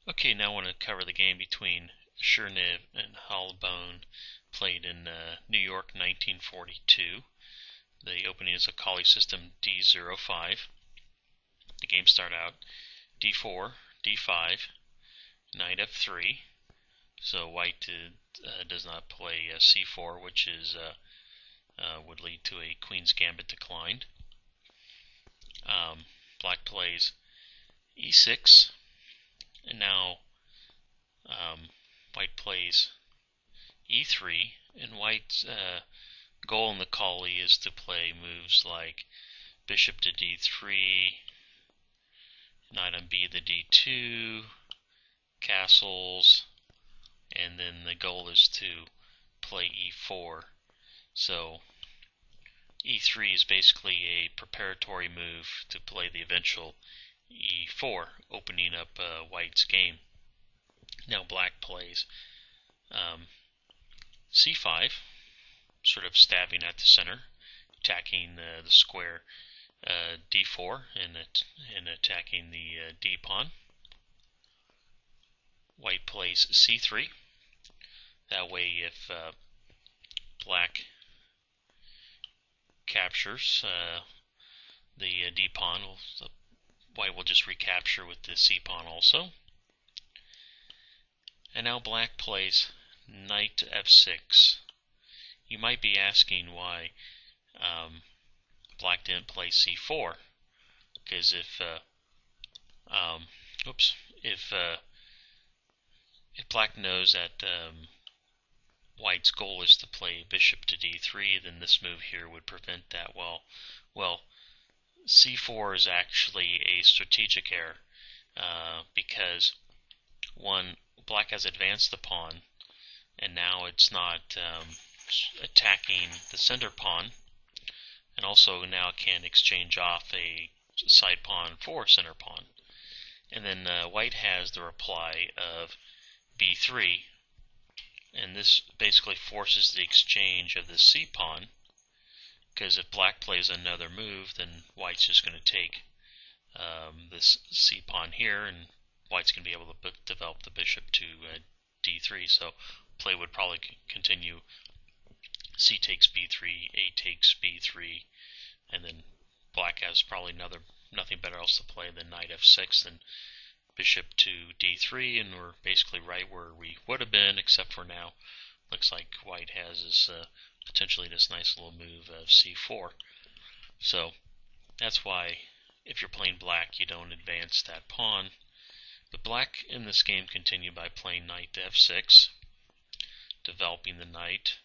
Okay, now I want to cover the game between Chernev and Hahlbohn, played in New York, 1942. The opening is a Kali system D05. The game started out D4, D5, knight F3. So white does not play C4, which is would lead to a Queen's Gambit declined. Black plays E6. And now white plays e3, and white's goal in the Kali is to play moves like bishop to d3, knight on b to d2, castles, and then the goal is to play e4. So e3 is basically a preparatory move to play the eventual e4, opening up white's game. Now black plays c5, sort of stabbing at the center, attacking the square d4 and attacking the d pawn. White plays c3. That way, if black captures the d pawn, white will just recapture with the c pawn also. And now black plays knight f6. You might be asking why black didn't play c4, because if black knows that white's goal is to play bishop to d3, then this move here would prevent that. Well, c4 is actually a strategic error because one, black has advanced the pawn, and now it's not attacking the center pawn, and also now it can exchange off a side pawn for center pawn. And then white has the reply of b3, and this basically forces the exchange of the c pawn, because if black plays another move, then white's just going to take this c pawn here, and white's going to be able to develop the bishop to d3. So play would probably continue c takes b3, a takes b3, and then black has probably nothing better else to play than knight f6 and bishop to d3, and we're basically right where we would have been, except for now looks like white has this potentially this nice little move of c4. So that's why if you're playing black, you don't advance that pawn. But black in this game continued by playing knight to f6, developing the knight,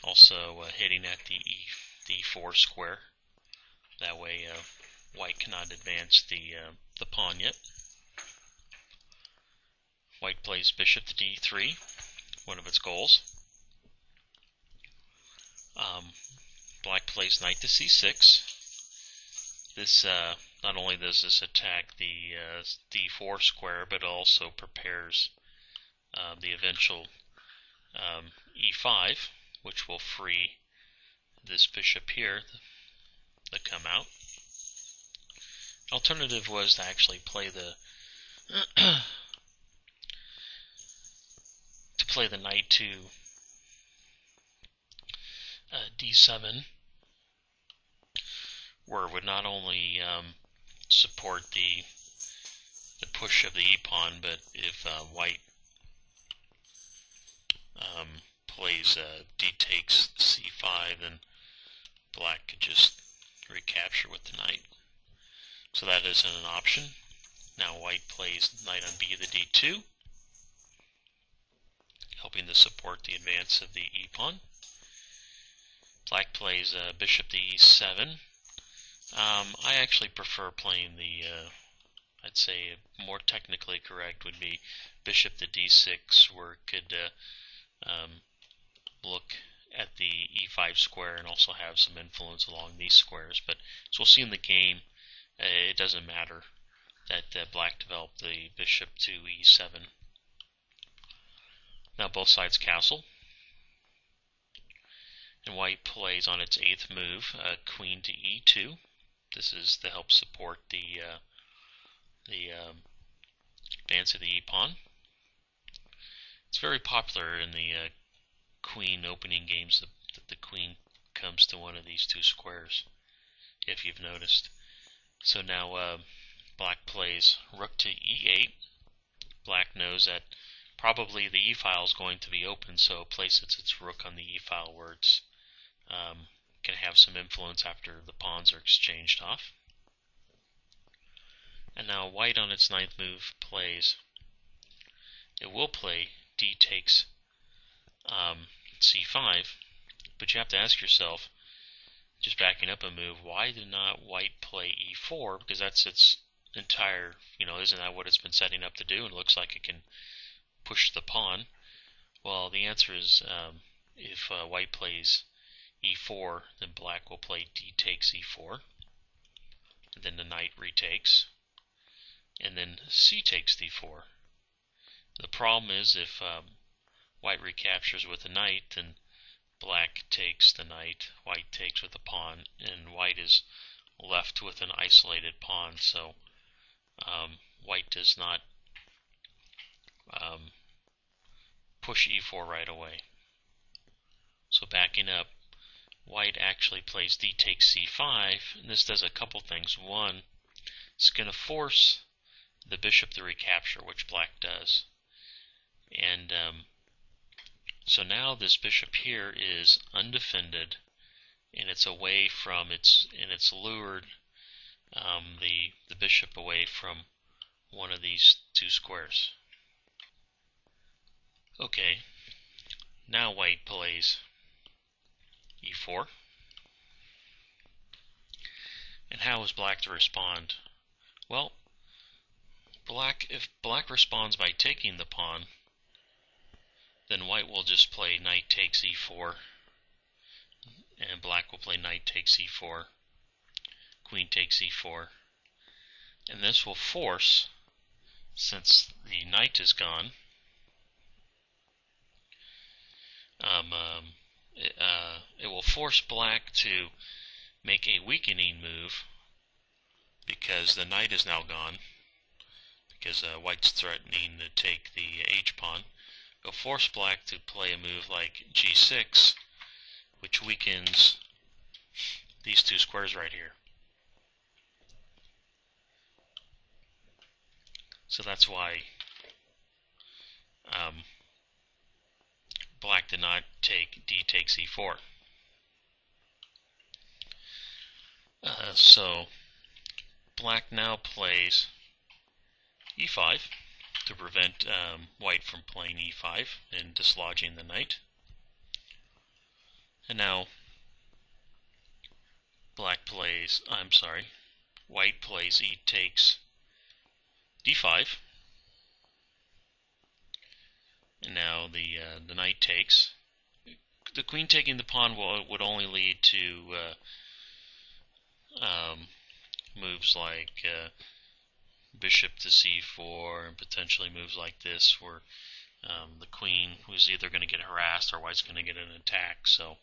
also hitting at the e4 square. That way white cannot advance the pawn yet. White plays bishop to d3, one of its goals. Black plays knight to c6. This not only does this attack the d4 square, but also prepares the eventual e5, which will free this bishop here that come out. Alternative was to actually play the knight to d7, where it would not only support the push of the e-pawn, but if white plays d takes c5, then black could just recapture with the knight. So that isn't an option. Now white plays knight on b to d2, helping to support the advance of the e-pawn. Black plays bishop to e7. I actually prefer playing the, I'd say more technically correct would be bishop to d6, where it could look at the e5 square and also have some influence along these squares. But as we'll see in the game, it doesn't matter that black developed the bishop to e7. Now both sides castle, and white plays on its 8th move queen to e2. This is to help support the advance of the e-pawn. It's very popular in the queen opening games that the queen comes to one of these two squares, if you've noticed. So now black plays rook to e8. Black knows that probably the e-file is going to be open, so it places its rook on the e-file where it's can have some influence after the pawns are exchanged off. And now white on its ninth move plays, it will play d takes c5, but you have to ask yourself, just backing up a move, why did not white play e4? Because that's its entire, isn't that what it's been setting up to do? And it looks like it can push the pawn. Well, the answer is if white plays e4, then black will play d takes e4, and then the knight retakes, and then c takes d4. The problem is if white recaptures with the knight, then black takes the knight, white takes with the pawn, and white is left with an isolated pawn, so white does not push e4 right away. So backing up, white actually plays d takes c5, and this does a couple things. One, it's going to force the bishop to recapture, which black does. And so now this bishop here is undefended, and it's away from it's lured the bishop away from one of these two squares. Okay, now white plays e4. And how is black to respond? Well, if black responds by taking the pawn, then white will just play knight takes e4, and black will play knight takes e4, queen takes e4, and this will force, since the knight is gone, it will force black to make a weakening move, because the knight is now gone, because white's threatening to take the h-pawn. It'll force black to play a move like g6, which weakens these two squares right here. So that's why black did not take d takes e4. So black now plays e5 to prevent white from playing e5 and dislodging the knight. And now white plays e takes d5. And now the knight takes. The queen taking the pawn would only lead to moves like bishop to c4, and potentially moves like this where the queen was either going to get harassed or white's going to get an attack. So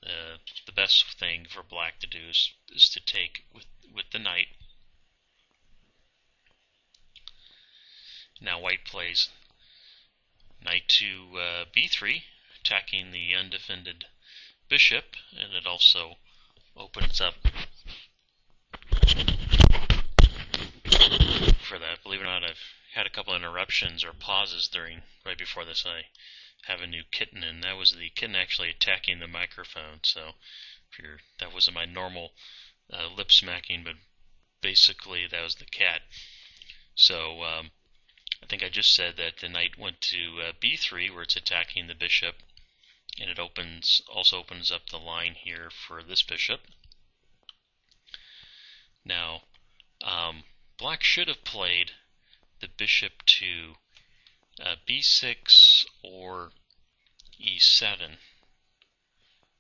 the best thing for black to do is to take with the knight. Now white plays knight to b3, attacking the undefended bishop, and it also opens up for that. Believe it or not, I've had a couple interruptions or pauses right before this. I have a new kitten, and that was the kitten actually attacking the microphone. So that wasn't my normal lip smacking, but basically that was the cat. So I think I just said that the knight went to b3, where it's attacking the bishop, and it also opens up the line here for this bishop. Now, black should have played the bishop to b6 or e7.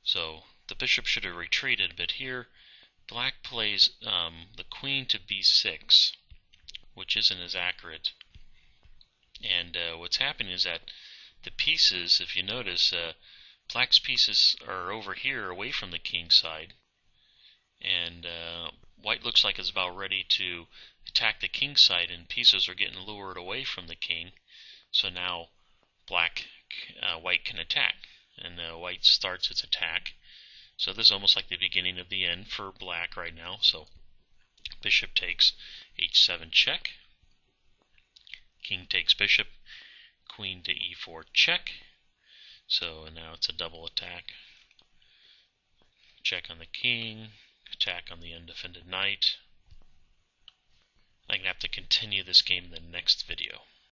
So the bishop should have retreated, but here black plays the queen to b6, which isn't as accurate. And what's happening is that the pieces, if you notice, black's pieces are over here away from the king side, and white looks like it's about ready to attack the king side, and pieces are getting lured away from the king. So now white can attack, and white starts its attack. So this is almost like the beginning of the end for black right now. So bishop takes h7 check, king takes bishop, queen to e4 check. So now it's a double attack. Check on the king, attack on the undefended knight. I'm going to have to continue this game in the next video.